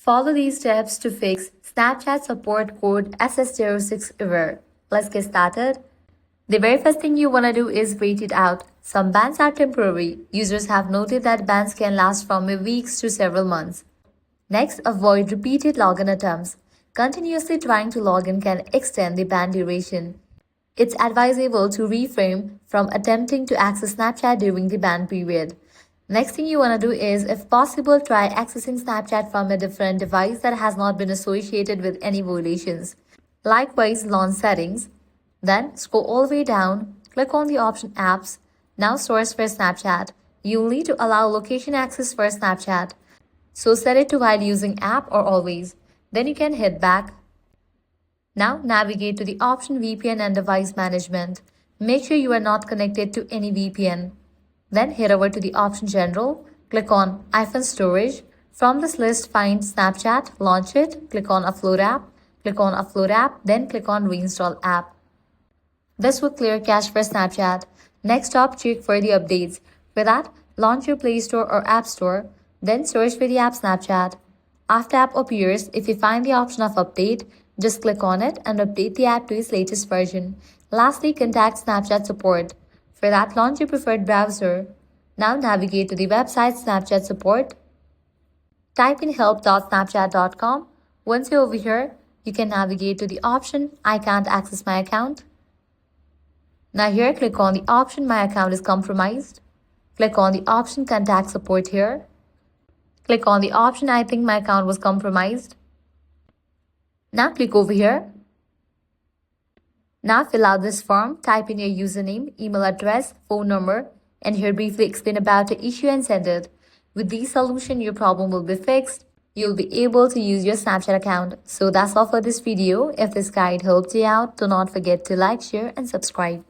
Follow these steps to fix Snapchat support code SS06 error. Let's get started. The very first thing you want to do is wait it out. Some bans are temporary. Users have noted that bans can last from weeks to several months. Next, avoid repeated login attempts. Continuously trying to log in can extend the ban duration. It's advisable to refrain from attempting to access Snapchat during the ban period. Next thing you want to do is, if possible, try accessing Snapchat from a different device that has not been associated with any violations. Likewise, launch settings. Then scroll all the way down, click on the option Apps. Now source for Snapchat. You'll need to allow location access for Snapchat. So set it to while using app or always. Then you can hit back. Now navigate to the option VPN and device management. Make sure you are not connected to any VPN. Then head over to the option General, click on iPhone Storage. From this list, find Snapchat, launch it, click on Upload app, then click on Reinstall app. This will clear cache for Snapchat. Next stop, check for the updates. For that, launch your Play Store or App Store, then search for the app Snapchat. After app appears, if you find the option of update, just click on it and update the app to its latest version. Lastly, contact Snapchat support. For that, launch your preferred browser. Now navigate to the website Snapchat support. Type in help.snapchat.com. Once you're over here, you can navigate to the option I can't access my account. Now here, click on the option My account is compromised. Click on the option Contact support here. Click on the option I think my account was compromised. Now click over here. Now fill out this form, type in your username, email address, phone number, and here briefly explain about the issue and send it. With this solution, your problem will be fixed. You'll be able to use your Snapchat account. So that's all for this video. If this guide helped you out, do not forget to like, share, and subscribe.